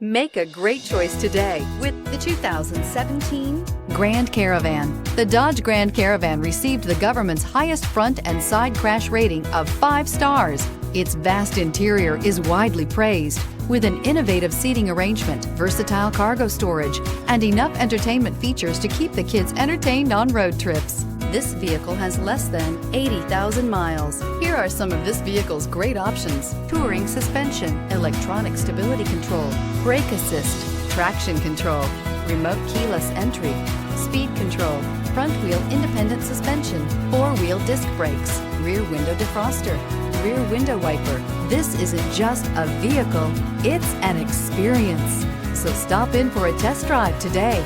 Make a great choice today with the 2017 Grand Caravan. The Dodge Grand Caravan received the government's highest front and side crash rating of 5 stars. Its vast interior is widely praised, with an innovative seating arrangement, versatile cargo storage, and enough entertainment features to keep the kids entertained on road trips. This vehicle has less than 80,000 miles. Here are some of this vehicle's great options: touring suspension, electronic stability control, brake assist, traction control, remote keyless entry, speed control, front wheel independent suspension, 4-wheel disc brakes, rear window defroster, rear window wiper. This isn't just a vehicle, it's an experience. So stop in for a test drive today.